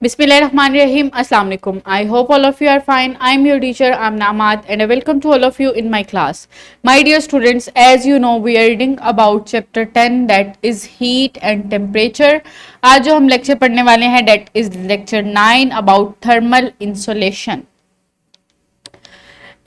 Bismillahirrahmanirrahim. Assalamu alaikum. I hope all of you are fine. I am your teacher, I'm Namad, and I welcome to all of you in my class. My dear students, as you know, we are reading about chapter 10, that is heat and temperature. आज जो हम lecture पढ़ने वाले हैं, that is lecture 9 about thermal insulation.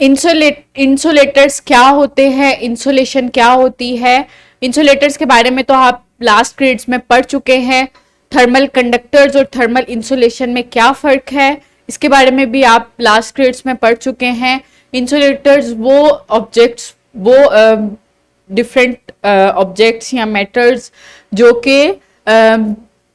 Insulators क्या होते हैं, insulation क्या होती है, इंसुलेटर्स के बारे में तो आप लास्ट ग्रेड्स में पढ़ चुके हैं. थर्मल कंडक्टर्स और थर्मल इंसुलेशन में क्या फ़र्क है, इसके बारे में भी आप लास्ट ग्रेड्स में पढ़ चुके हैं. इंसुलेटर्स वो ऑब्जेक्ट्स, वो डिफरेंट ऑब्जेक्ट्स या मैटर्स जो कि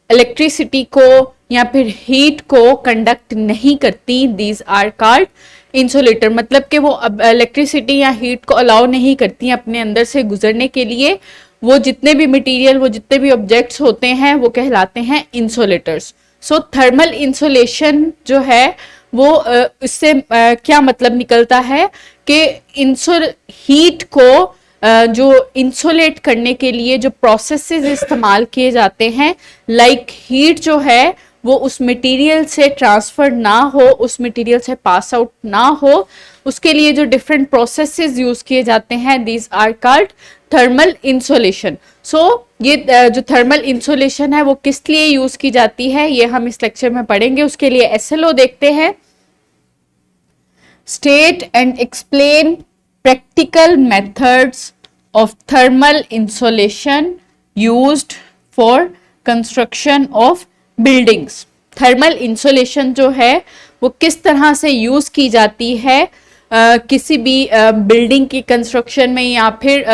इलेक्ट्रिसिटी को या फिर हीट को कंडक्ट नहीं करती, दीज आर कॉल्ड इंसुलेटर. मतलब कि वो इलेक्ट्रिसिटी या हीट को अलाउ नहीं करती अपने अंदर से गुजरने के लिए. वो जितने भी मटेरियल, वो जितने भी ऑब्जेक्ट्स होते हैं वो कहलाते हैं इंसुलेटर्स. सो थर्मल इंसुलेशन जो है वो इससे क्या मतलब निकलता है कि हीट को जो इंसुलेट करने के लिए जो प्रोसेसेस इस्तेमाल किए जाते हैं, लाइक हीट जो है वो उस मटेरियल से ट्रांसफर ना हो, उस मटेरियल से पास आउट ना हो, उसके लिए जो डिफरेंट प्रोसेसेस यूज किए जाते हैं, these are called thermal insulation. So ये जो थर्मल इंसुलेशन है वो किस लिए यूज की जाती है, ये हम इस लेक्चर में पढ़ेंगे. उसके लिए एसएलओ देखते हैं. State and explain practical methods of thermal insulation used for construction of buildings. Thermal insulation जो है वो किस तरह से यूज की जाती है किसी भी बिल्डिंग की कंस्ट्रक्शन में, या फिर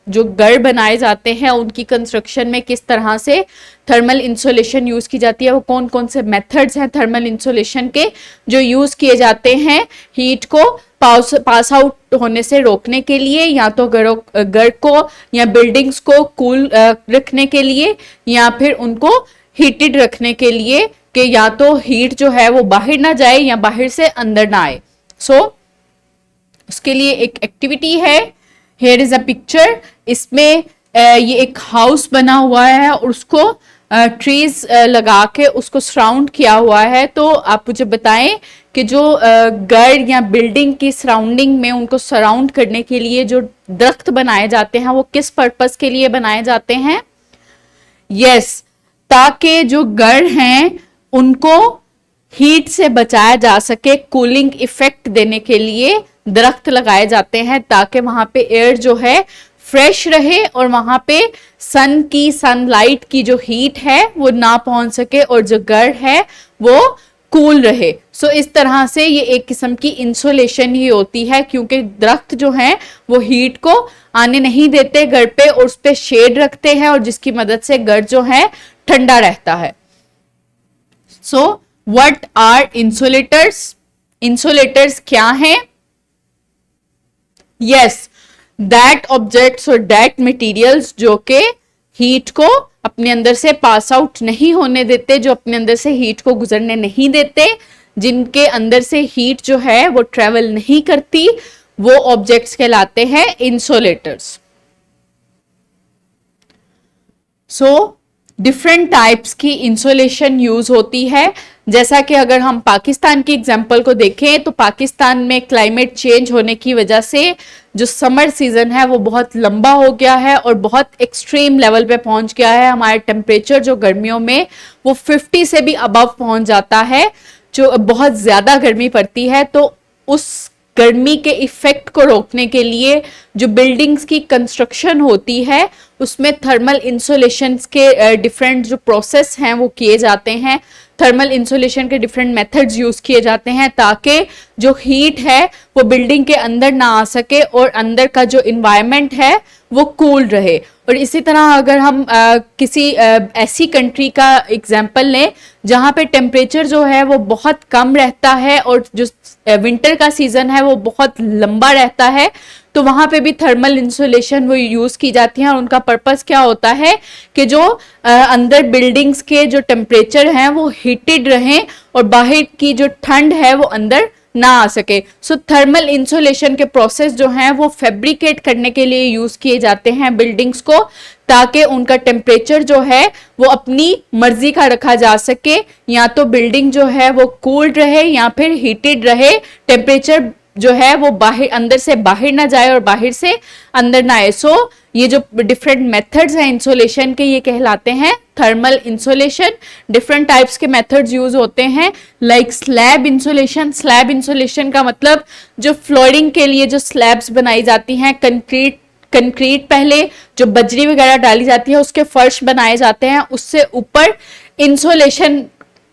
जो घर बनाए जाते हैं उनकी कंस्ट्रक्शन में किस तरह से थर्मल इंसुलेशन यूज की जाती है. वो कौन कौन से मेथड्स हैं थर्मल इंसुलेशन के जो यूज किए जाते हैं हीट को पास आउट होने से रोकने के लिए, या तो घर को या बिल्डिंग्स को कूल रखने के लिए, या फिर उनको हीटेड रखने के लिए कि या तो हीट जो है वो बाहर ना जाए या बाहर से अंदर ना आए. सो उसके लिए एक एक्टिविटी है. Here is a picture. इसमें ये एक हाउस बना हुआ है और उसको ट्रीज लगा के उसको सराउंड किया हुआ है. तो आप मुझे बताएं कि जो घर या बिल्डिंग की सराउंडिंग में उनको सराउंड करने के लिए जो दरख्त बनाए जाते हैं वो किस पर्पस के लिए बनाए जाते हैं. यस, ताकि जो घर हैं उनको हीट से बचाया जा सके. कूलिंग इफेक्ट देने के लिए दरख्त लगाए जाते हैं ताकि वहां पे एयर जो है फ्रेश रहे और वहां पे सनलाइट की जो हीट है वो ना पहुंच सके और जो घर है वो कूल रहे. सो इस तरह से ये एक किस्म की इंसुलेशन ही होती है, क्योंकि दरख्त जो है वो हीट को आने नहीं देते घर पे और उस पे शेड रखते हैं और जिसकी मदद से घर जो है ठंडा रहता है. So what are insulators. Insulators क्या हैं. यस, दैट ऑब्जेक्ट्स और दैट मटेरियल्स जो कि हीट को अपने अंदर से पास आउट नहीं होने देते, जो अपने अंदर से हीट को गुजरने नहीं देते, जिनके अंदर से हीट जो है वो ट्रेवल नहीं करती, वो ऑब्जेक्ट्स कहलाते हैं इंसुलेटर्स. सो डिफरेंट टाइप्स की इंसुलेशन यूज होती है. जैसा कि अगर हम पाकिस्तान की एग्जांपल को देखें तो पाकिस्तान में क्लाइमेट चेंज होने की वजह से जो समर सीजन है वो बहुत लंबा हो गया है और बहुत एक्सट्रीम लेवल पे पहुंच गया है. हमारे टेम्परेचर जो गर्मियों में वो 50 से भी अबव पहुंच जाता है, जो बहुत ज्यादा गर्मी पड़ती है. तो उस गर्मी के इफेक्ट को रोकने के लिए जो बिल्डिंग्स की कंस्ट्रक्शन होती है उसमें थर्मल इंसुलेशन के डिफरेंट जो प्रोसेस हैं वो किए जाते हैं. थर्मल इंसुलेशन के डिफरेंट मेथड्स यूज किए जाते हैं ताकि जो हीट है वो बिल्डिंग के अंदर ना आ सके और अंदर का जो इन्वायरमेंट है वो कूल रहे. और इसी तरह अगर हम किसी ऐसी कंट्री का एग्जांपल लें जहाँ पे टेम्परेचर जो है वो बहुत कम रहता है और जो विंटर का सीजन है वो बहुत लंबा रहता है, तो वहां पे भी थर्मल इंसुलेशन वो यूज की जाती है. और उनका पर्पस क्या होता है कि जो अंदर बिल्डिंग्स के जो टेम्परेचर हैं वो हीटेड रहें और बाहर की जो ठंड है वो अंदर ना आ सके. सो थर्मल इंसुलेशन के प्रोसेस जो हैं वो फैब्रिकेट करने के लिए यूज किए जाते हैं बिल्डिंग्स को, ताकि उनका टेम्परेचर जो है वो अपनी मर्जी का रखा जा सके, या तो बिल्डिंग जो है वो कूल्ड रहे या फिर हीटेड रहे, टेम्परेचर जो है वो बाहर अंदर से बाहर ना जाए और बाहर से अंदर ना आए। सो ये जो डिफरेंट मेथड्स हैं इंसुलेशन के, ये कहलाते हैं थर्मल इंसुलेशन। डिफरेंट टाइप्स के मेथड्स यूज होते हैं, like slab insulation. Slab insulation का मतलब जो फ्लोरिंग के लिए जो स्लैब्स बनाई जाती हैं, कंक्रीट पहले जो बजरी वगैरह डाली जाती है उसके फर्श बनाए जाते हैं, उससे ऊपर इंसुलेशन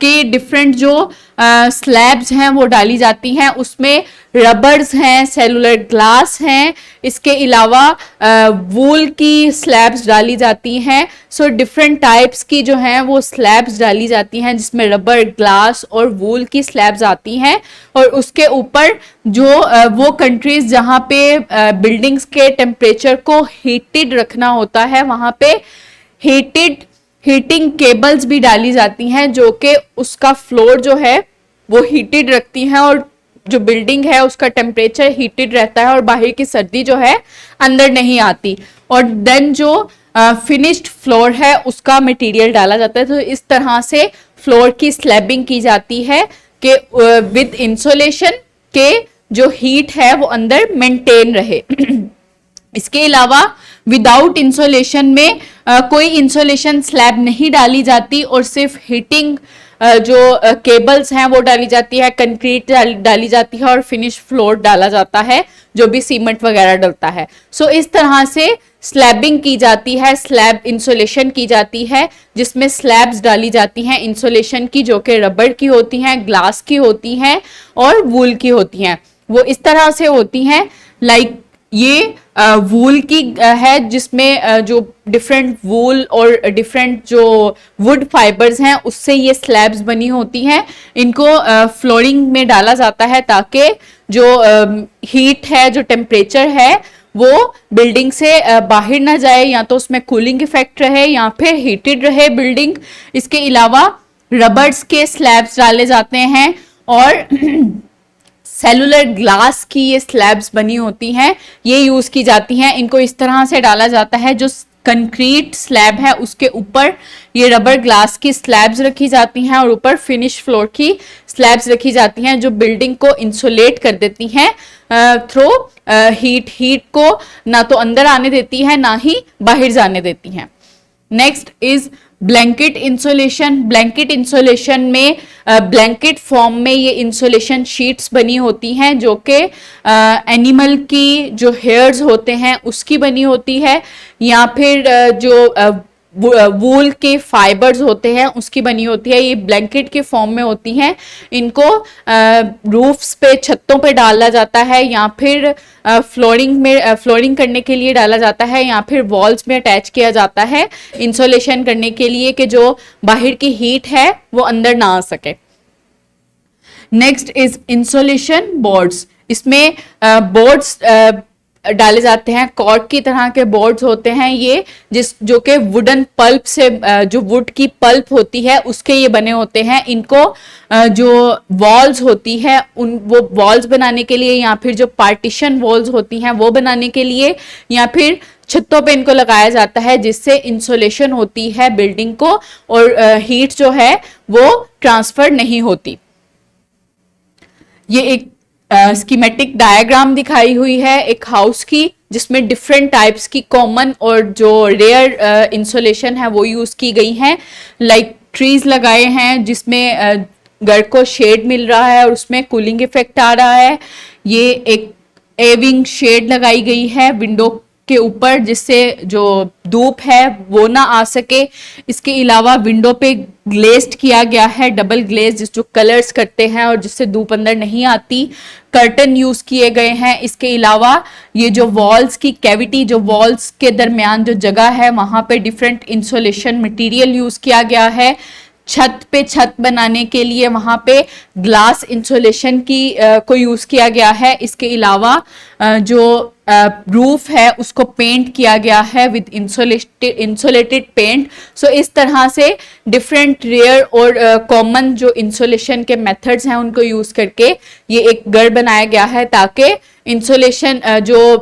के डिफरेंट जो स्लैब्स हैं वो डाली जाती हैं। उसमें रबर्स हैं, सेलुलर ग्लास हैं, इसके अलावा वूल की स्लैब्स डाली जाती हैं। सो डिफरेंट टाइप्स की जो हैं वो स्लैब्स डाली जाती हैं, जिसमें रबर, ग्लास और वूल की स्लैब्स आती हैं। और उसके ऊपर जो वो कंट्रीज जहाँ पे बिल्डिंग्स के टेम्परेचर को हीटेड रखना होता है, वहाँ पे हीटिंग केबल्स भी डाली जाती हैं, जो कि उसका फ्लोर जो है वो हीटेड रखती हैं और जो बिल्डिंग है उसका टेम्परेचर हीटेड रहता है और बाहर की सर्दी जो है अंदर नहीं आती। और देन जो फिनिश्ड फ्लोर है उसका मटेरियल डाला जाता है। तो इस तरह से फ्लोर की स्लैबिंग की जाती है कि विद इंसुलेशन के जो हीट है वो अंदर मेंटेन रहे। इसके अलावा विदाउट इंसुलेशन में कोई इंसुलेशन स्लैब नहीं डाली जाती और सिर्फ हीटिंग जो केबल्स हैं वो डाली जाती है, कंक्रीट डाली जाती है और फिनिश फ्लोर डाला जाता है, जो भी सीमेंट वगैरह डलता है। सो इस तरह से स्लैबिंग की जाती है, स्लैब इंसुलेशन की जाती है, जिसमें स्लैब्स डाली जाती हैं इंसुलेशन की, जो कि रबर की होती हैं, ग्लास की होती हैं और वूल की होती हैं। वो इस तरह से होती हैं, लाइक ये वूल की है, जिसमें जो डिफरेंट वूल और डिफरेंट जो वुड फाइबर्स हैं उससे ये स्लैब्स बनी होती हैं। इनको फ्लोरिंग में डाला जाता है ताकि जो हीट है, जो टेम्परेचर है वो बिल्डिंग से बाहर ना जाए, या तो उसमें कूलिंग इफेक्ट रहे या फिर हीटेड रहे बिल्डिंग। इसके अलावा रबर्स के स्लैब्स डाले जाते हैं और सेलुलर ग्लास की ये स्लैब्स बनी होती हैं, ये यूज की जाती हैं। इनको इस तरह से डाला जाता है, जो कंक्रीट स्लैब है उसके ऊपर ये रबर ग्लास की स्लैब्स रखी जाती हैं और ऊपर फिनिश फ्लोर की स्लैब्स रखी जाती हैं, जो बिल्डिंग को इंसुलेट कर देती हैं थ्रू हीट को ना तो अंदर आने देती है ना ही बाहर जाने देती हैं। Next is blanket insulation. Blanket insulation में ब्लैंकेट फॉर्म में ये इंसुलेशन शीट्स बनी होती हैं, जो कि एनिमल की जो हेयर्स होते हैं उसकी बनी होती है, या फिर जो वूल के फाइबर्स होते हैं उसकी बनी होती है। ये ब्लैंकेट के फॉर्म में होती हैं। इनको रूफ्स पे, छतों पे डाला जाता है, या फिर फ्लोरिंग करने के लिए डाला जाता है, या फिर वॉल्स में अटैच किया जाता है इंसुलेशन करने के लिए, कि जो बाहर की हीट है वो अंदर ना आ सके। Next is insulation boards. इसमें बोर्ड्स डाले जाते हैं, कॉर्ड की तरह के बोर्ड्स होते हैं ये, जो कि वुडन पल्प से, जो वुड की पल्प होती है उसके ये बने होते हैं। इनको जो वॉल्स होती है वो वॉल्स बनाने के लिए, या फिर जो पार्टीशन वॉल्स होती हैं वो बनाने के लिए, या फिर छतों पे इनको लगाया जाता है, जिससे इंसुलेशन होती है बिल्डिंग को और हीट जो है वो ट्रांसफर नहीं होती। ये एक स्कीमेटिक डायग्राम दिखाई हुई है एक हाउस की, जिसमें डिफरेंट टाइप्स की कॉमन और जो रेयर इंसुलेशन है वो यूज की गई हैं। लाइक ट्रीज लगाए हैं जिसमें घर को शेड मिल रहा है और उसमें कूलिंग इफेक्ट आ रहा है। ये एक एविंग शेड लगाई गई है विंडो के ऊपर, जिससे जो धूप है वो ना आ सके। इसके अलावा विंडो पे ग्लेज्ड किया गया है, डबल ग्लेज, जिस जो कलर्स करते हैं और जिससे धूप अंदर नहीं आती। कर्टन यूज किए गए हैं। इसके अलावा ये जो वॉल्स की कैविटी, जो वॉल्स के दरमियान जो जगह है वहां पे डिफरेंट इंसुलेशन मटेरियल यूज किया गया है। छत पे छत बनाने के लिए वहां पे ग्लास इंसुलेशन की को यूज किया गया है। इसके अलावा जो रूफ है उसको पेंट किया गया है विद इंसुलेटेड पेंट। सो इस तरह से डिफरेंट रेयर और कॉमन जो इंसुलेशन के मेथड्स हैं उनको यूज करके ये एक घर बनाया गया है, ताकि इंसुलेशन जो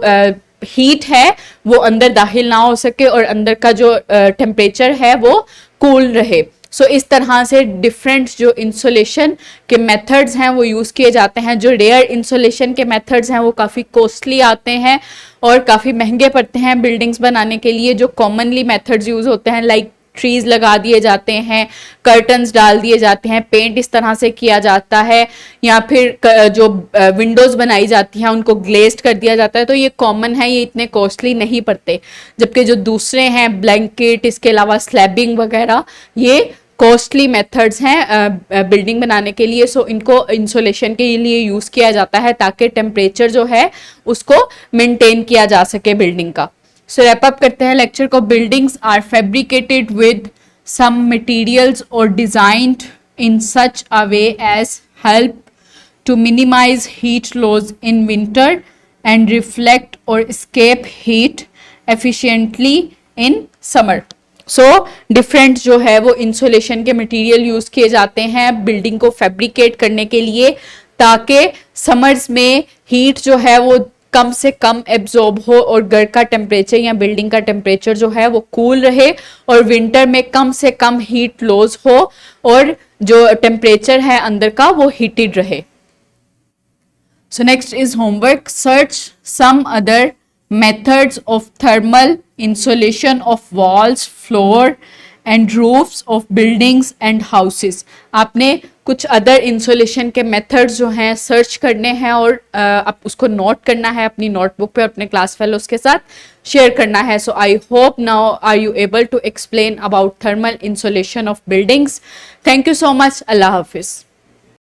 हीट है वो अंदर दाखिल ना हो सके और अंदर का जो टेम्परेचर है वो कूल रहे। सो इस तरह से डिफरेंट जो इंसुलेशन के मेथड्स हैं वो यूज़ किए जाते हैं। जो रेयर इंसुलेशन के मेथड्स हैं वो काफ़ी कॉस्टली आते हैं और काफ़ी महंगे पड़ते हैं बिल्डिंग्स बनाने के लिए। जो कॉमनली मेथड्स यूज़ होते हैं लाइक ट्रीज लगा दिए जाते हैं, कर्टन्स डाल दिए जाते हैं, पेंट इस तरह से किया जाता है, या फिर जो विंडोज बनाई जाती हैं उनको ग्लेज्ड कर दिया जाता है। तो ये कॉमन है, ये इतने कॉस्टली नहीं पड़ते। जबकि जो दूसरे हैं ब्लैंकेट, इसके अलावा स्लैबिंग वगैरह, ये कॉस्टली मेथड्स हैं बिल्डिंग बनाने के लिए। सो इनको इंसुलेशन के लिए यूज किया जाता है ताकि टेम्परेचर जो है उसको मेंटेन किया जा सके बिल्डिंग का। सो रैप अप करते हैं लेक्चर को। Buildings are fabricated with some materials और designed in such a way as help to minimize heat loss in winter and reflect or escape heat efficiently in summer. So different जो है वो insulation के material use किए जाते हैं building को fabricate करने के लिए ताकि समर्स में हीट जो है वो कम से कम एब्जॉर्ब हो और घर का टेम्परेचर या बिल्डिंग का टेम्परेचर जो है वो कूल रहे और विंटर में कम से कम हीट लॉस हो और जो टेम्परेचर है अंदर का वो हीटेड रहे। So next is homework. Search some other methods of thermal insulation of walls, floor and roofs of buildings and houses. आपने कुछ अदर इंसुलेशन के मेथड्स जो हैं सर्च करने हैं और आप उसको नोट करना है अपनी नोटबुक पे, अपने क्लास फेलोज के साथ शेयर करना है. So I hope now are you able to explain about thermal insulation of buildings. Thank you so much. अल्लाह हाफिज.